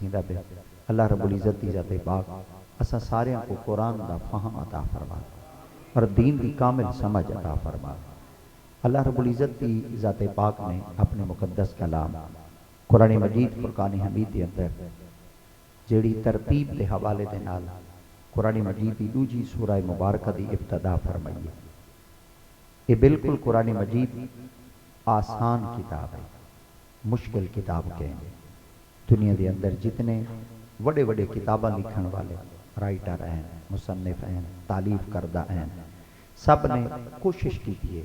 تھیندا پیا۔ اللہ رب العزت دی ذات پاک اساں ساریاں کو قرآن دا فہم عطا فرما اور دین دی کامل سمجھ عطا فرما۔ اللہ رب العزت دی ذات پاک نے اپنے مقدس کلام قرآن مجید فرقان حمید دے اندر جیڑی ترتیب دے حوالے دے نال قرآن مجید دی دوجی سورہ مبارکہ دی ابتدا فرمائی ہے۔ یہ بالکل قرآن مجید آسان کتاب ہے، مشکل کتاب کہیں گے۔ دنیا دے اندر جتنے بڑے بڑے کتاباں لکھن والے رائٹر ہیں، مصنف ہیں، تالیف کردہ ہیں، سب نے کوشش کی ہے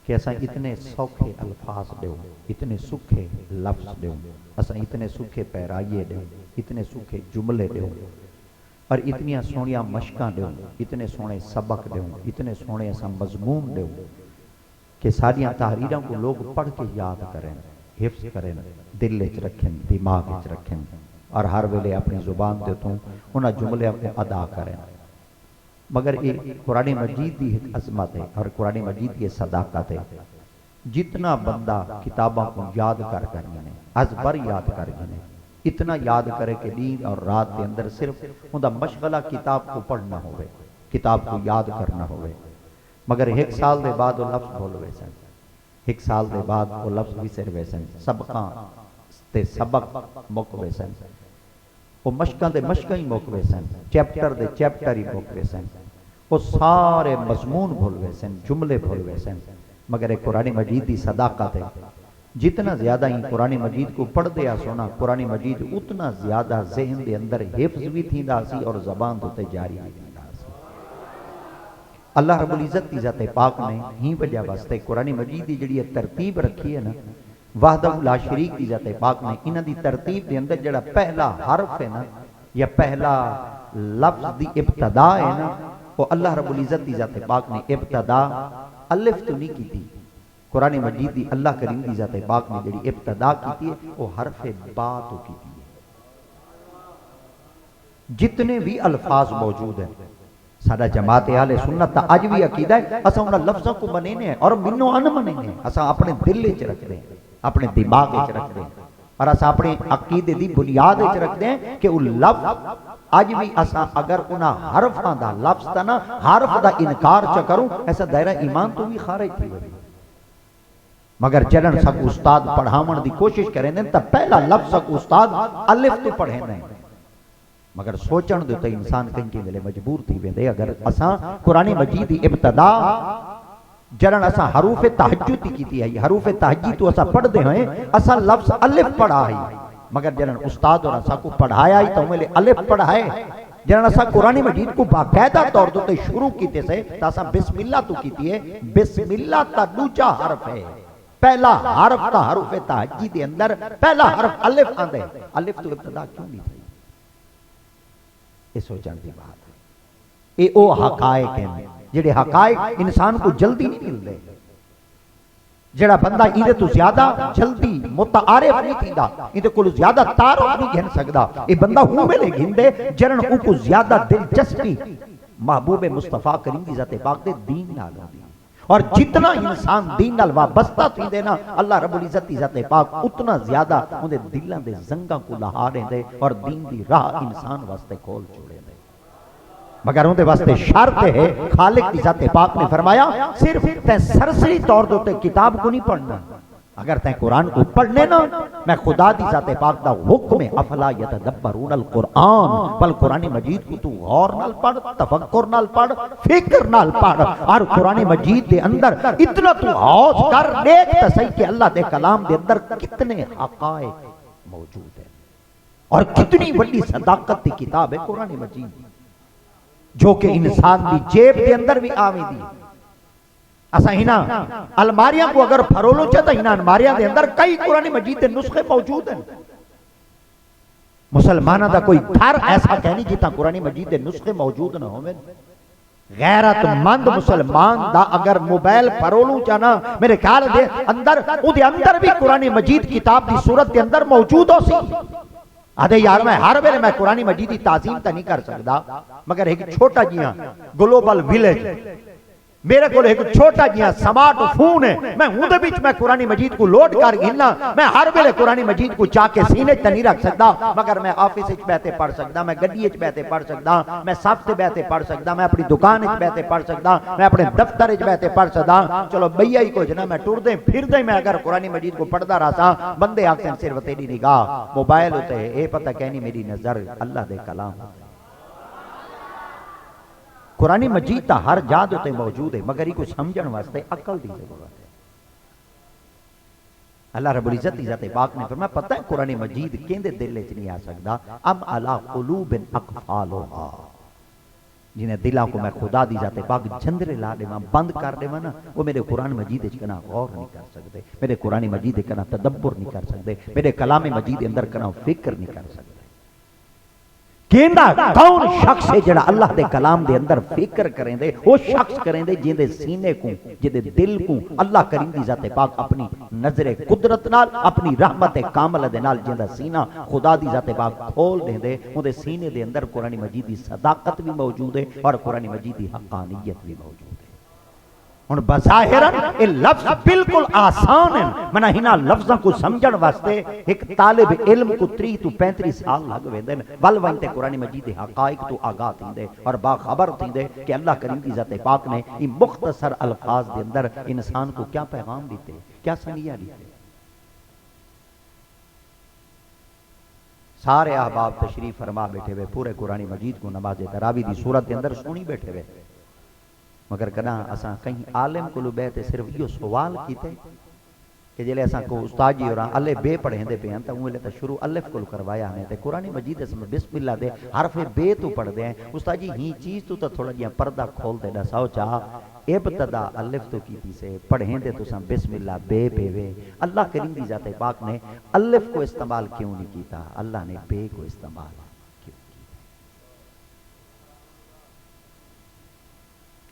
کہ اساں اتنے سوکھے الفاظ دیو، اتنے سکھے لفظ دیو، اساں اتنے سکھے پیرائیے دیو، اتنے سکھے جملے دیو اور اتنی سونیاں مشکاں دیو، اتنے سونے سبق دیو، اتنے سونے اساں مضمون دیو کہ ساریاں تحریراں کو لوگ پڑھ کے یاد کریں، حفظ کریں، دل وچ رکھیں، دماغ وچ رکھیں اور ہر ویلے اپنی زبان دے تو انہاں جملیاں کو ادا کریں۔ مگر یہ قرآن مجید دی ایک عظمت ہے اور قرآن مجید کی صداقت ہے۔ جتنا بندہ کتاباں کو یاد کر گئے ازبر یاد کر گئے، اتنا یاد کرے کہ دن اور رات کے اندر صرف ان مشغلہ کتاب کو پڑھنا ہوئے، کتاب کو یاد کرنا ہوئے۔ مگر ایک سال دے بعد وہ لفظ بھول ہوئے سن، ایک سال دے بعد وہ لفظ وسر ہوئے سن، سبقاں تے سبق مک ہوئے سن، وہ مشکاں دے مشکاں ہی مک ہوئے سن، چیپٹر دے چیپٹر ہی مک ہوئے سن، وہ سارے مضمون بھول ہوئے سن، جملے بھول ہوئے سن۔ مگر ایک قرآن مجید دی صداقت ہے، جتنا زیادہ ہی قرآن مجید کو پڑھ دیا سونا قرآن مجید اتنا زیادہ ذہن دے اندر حفظ بھی تھیندا سی اور زبان تے جاری بھی تھیندا سی۔ اللہ رب العزت دی ذات پاک نے ہی وجہ واسطے قرآن مجید دی جڑی ترتیب رکھی ہے نا، وحدہ لا شریک دی ذات پاک نے انہاں دی ترتیب دے اندر جڑا پہلا حرف ہے نا یا پہلا لفظ دی ابتدا ہے نا، وہ اللہ رب العزت دی ذات پاک نے ابتدا الف تو نہیں کی تھی۔ قرآن مجید دی اللہ کریم دی ذات پاک نے جڑی ابتدا کی تھی وہ حرف با تو کی تھی۔ جتنے بھی الفاظ موجود ہیں، سادہ جماعت اہل سنت تا اج بھی عقیدہ ہے اساں انہاں لفظوں کو منینے ہیں اور منو ان منینے ہیں، اساں اپنے دل وچ رکھدے ہیں، اپنے دماغ وچ رکھدے ہیں اور اساں اپنے عقیدے دی بنیاد وچ رکھدے ہیں کہ وہ لفظ آج بھی اساں اگر انہاں حرفاں دا لفظ تا نا حرف دا انکار چا کروں ایسا دائرہ ایمان تو بھی خارج تھی ہوئی۔ مگر جنن سب استاد پڑھاون دی کوشش کریں دیں تا پہلا لفظ سب استاد الف تو پڑھیں دیں، مگر سوچن دے تو انسان کہیں کے لئے مجبور تھی ویندے۔ اگر اساں قرآن مجید دی ابتدا جنن اساں حروف تہجد کی تھی ہے، حروف تہجد تو اساں پڑھ دے ہیں، اساں لفظ الف پڑھا ہے، مگر جنن استاد اور اساں کو پڑھایا ہی تو ملے الف پڑھائے۔ جنن اساں قرآن مجید کو باقاعدہ طور تے شروع کیتے سے تا اساں بسم اللہ تو کیتی ہے، بسم اللہ تا دوجا حرف ہے، پہلا حرف تا حروف تہجد دے اندر پہلا حرف الف آندے، الف تو ابتدا کیوں نہیں تھی؟ یہ سوچن دی بات ہے۔ یہ او حقائق ہیں جڑے حقائق انسان کو جلدی نہیں ملتے، جڑا بندہ ایدے تو زیادہ جلدی متعارف نہیں تھیدا، ایدے کو زیادہ تعارف نہیں گھن سکدا، یہ بندہ ہوں میں لے گھن دے جنن او کو زیادہ دلچسپی محبوب مصطفیٰ کریم دی ذات پاک دے دین نال ہوندی۔ اور جتنا انسان دین نال وابستہ تھی دے نا اللہ رب العزت دی ذات پاک اتنا زیادہ ان دے دلان دے زنگاں کو لہاریں دے اور دین دی راہ انسان واسطے کھول چھوڑے دے۔ مگر ان دے واسطے شرط ہے، خالق دی ذات پاک نے فرمایا صرف تے سرسری طور دوتے کتاب کو نہیں پڑھنا، اگر تے قرآن کو پڑھنے نا میں خدا دی ذات پاک دا حکم افلا یتدبرون القرآن، بل قرآن مجید کو تو غور نال پڑھ، تفکر نال پڑھ، فکر نال پڑھ، اور قرآن مجید دے اندر اتنا تو غوث کر دیکھ تصحیح کہ اللہ دے کلام دے اندر کتنے حقائق موجود ہیں اور کتنی بڑی صداقت دی کتاب ہے قرآن مجید، جو کہ انسان دی جیب دے اندر بھی آویں دی۔ اسا ہینا الماریاں کو اگر پھرولو چاہتا ہینا الماریاں دے اندر کئی قرآن مجید دے نسخے موجود ہیں۔ مسلمانہ دا کوئی گھر ایسا کہنی جیتا قرآن مجید دے نسخے موجود نہ ہوئے۔ غیرت مند مسلمان دا اگر موبائل پھرولو چاہنا میرے خیال دے اندر او دے اندر بھی قرآن مجید کتاب دی صورت دے اندر موجود ہو سی۔ آدھے یار میں ہر ویلے میں قرآن مجید دی تعظیم تا نہیں کر سکتا، مگر ایک چھوٹا جی ہاں گلوبل ویلیج میرے کو ایک چھوٹا جہاں سمارٹ فون ہے، میں ہوں دے بیچ میں قرآن مجید کو لوڈ کر گھلنا، میں ہر ویلے قرآن مجید کو چاہ کے سینے تے نہیں رکھ سکتا، مگر میں آفس وچ بیٹھے پڑھ سکتا، میں گڈی وچ بیٹھے پڑھ سکتا، میں صف تے بیٹھے پڑھ سکتا، میں اپنی دکان وچ بیٹھے پڑھ سکتا، میں اپنے دفتر وچ بیٹھے پڑھ سکتا۔ چلو بھیا ہی کچھ نہ، میں ٹردے پھردے میں اگر قرآن مجید کو پڑھدا رہا سا، بندے آکھدے صرف تیری نگاہ موبائل ہوتے ہے، اے پتہ کہنی میری نظر اللہ دے کلام ہوتے۔ قرآن مجید تا ہر جا دوتے موجود ہے، مگر ہی کو سمجھن واسطے عقل دی ضرورت ہے۔ اللہ رب العزت دی ذات پاک نے فرمایا پتہ ہے قرآن مجید کیندے دل وچ نہیں آ سکدا، ام علی قلوب اقفالھا، جنہیں دلاں کو میں خدا دی ذات پاک جندرے لا دے بند کر دے نا، وہ میرے قرآن مجید وچ کنا غور نہیں کر سکتے، میرے قرآن مجید کنا تدبر نہیں کر سکتے، میرے کلام مجید اندر کنا فکر نہیں کر سکتے۔ کیندا کون شخص ہے جڑا اللہ دے کلام دے اندر فکر کریں دے، وہ شخص کریں دے جن دے سینے کو، جن دے دل کو اللہ کریم دی ذات پاک اپنی نظر قدرت نال، اپنی رحمت کامل دے نال جن دا سینہ خدا دی ذات پاک کھول دیں دے، وہ دے سینے دے اندر قرآن مجید دی صداقت بھی موجود ہے اور قرآن مجید دی حقانیت بھی موجود ہے۔ ان بظاہرن یہ لفظ بالکل آسان ہیں، منہ ہنا لفظاں کو سمجھن واسطے ایک طالب علم کو 30 تو 35 سال لگ ویندے ول وانتے قرآن مجید حقائق تو آگاہ تھیندے اور باخبر تھیندے کہ اللہ کریم کی ذات پاک نے یہ مختصر الفاظ دے اندر انسان کو کیا پیغام دیتے، کیا سنگیا دیتے۔ سارے احباب تشریف فرما بیٹھے ہوئے پورے قرآن مجید کو نماز تراویح دی صورت دے اندر سنی بیٹھے ہوئے، مگر کنا اساں کہیں عالم کو بیٹھے صرف یہ سوال کیتے کہ جلے اساں کو استاد جی اور الف بے پڑھیں دے پہ تا اوے تے شروع الف کو کروایا نے تے قرآن مجید اس میں بسم اللہ دے حرف بے تو پڑھ دے ہیں استاد جی ہی چیز تو تھوڑا جہا پردہ کھول دے دساؤ چاہ ابتدا الف تو کی سے پڑھیں دے تو سن بسم اللہ بے پہ وے۔ اللہ کریم دی ذات پاک نے الف کو استعمال کیوں نہیں کیتا، اللہ نے بے کو استعمال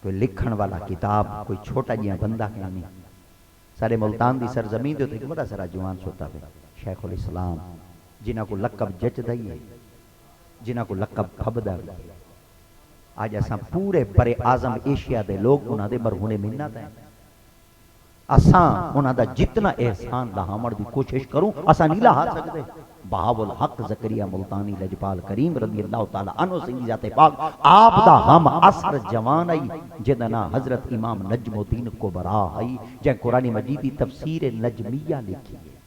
کوئی لکھن والا کتاب کوئی چھوٹا جہاں بندہ کیا نہیں۔ سارے ملتان دی سرزمین دے ایک بڑا سارا جوان سوتا ہے شیخ الاسلام، جنہاں کو لقب جچ دائی ہے، جنہاں کو لقب پھب دا ہے۔ آج ایسا پورے برے اعظم ایشیا دے لوگ انہاں دے مرہونے منت ہیں، اساں انہاں دا جتنا احسان لہامر دی کوشش کروں اساں نہیں لہا سکتے۔ بہاول الحق زکریا ملتانی لجپال کریم رضی اللہ تعالی عنہ سنگی ذات پاک آپ دا ہم اثر جوان آئی جدنا حضرت امام نجم الدین کبرا آئی جن قرآن مجیدی تفسیر نجمیہ لکھی ہے۔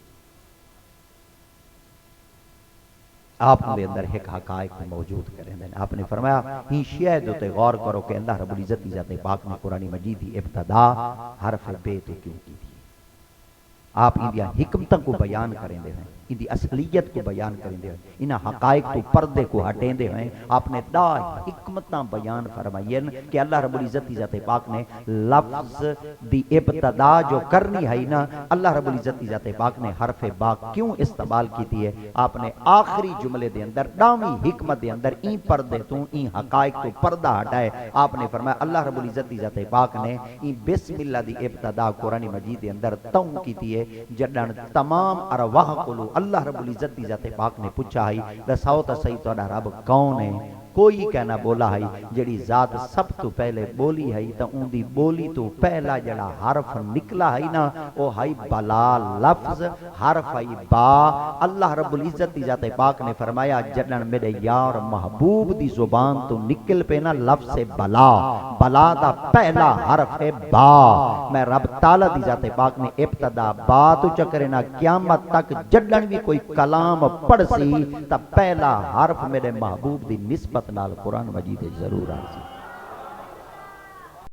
آپ نے اندر ایک حقائق موجود کریں دیں، آپ نے فرمایا ہی شاید تے غور کرو کہ اللہ رب العزت ذات پاک نے قرآن مجیدی ابتدا حرف بے تو کیوں کی تھی۔ آپ اندیا حکمتوں کو بیان کریں دے ہیں، اندی اصلیت کو بیان کریں دے ہیں، انہا حقائق تو پردے کو ہٹیں دے ہیں۔ آپ نے دا حکمتاں بیان فرمائیں کہ اللہ رب العزت ذات پاک نے لفظ دی ابتدا جو کرنی ہے نا، اللہ رب العزت ذات پاک نے حرف با کیوں استعمال کی ہے۔ آپ نے آخری جملے دے اندر دامی حکمت دے اندر این پردے تو این حقائق تو پردہ ہٹائے۔ آپ نے فرمایا اللہ رب العزت ذات پاک نے این بسم اللہ دی ابتدا قرآن مجید دے اندر توں کی ہے جڑن تمام ارواح کو اللہ رب العزت دی ذات پاک نے پوچھا ہے دساؤ تا صحیح تہاڈا رب کون ہے؟ کوئی کہنا بولا ہے جڑی ذات سب تو پہلے بولی ہے تا اون دی بولی تو پہلا جڑا حرف نکلا ہے نا وہ ہے بلا لفظ حرف ہے با۔ اللہ رب العزت دی ذات پاک نے فرمایا جڑن میرے یار محبوب دی زبان تو نکل پہ نا لفظ بلا، بلا دا پہلا حرف ہے با۔ میں رب تعالی دی ذات پاک نے ابتدا با تو چکرے نا قیامت تک جڑن بھی کوئی کلام پڑھ سی تا پہلا حرف میرے محبوب دی نسبت نال قرآن مجید ضرور آسی۔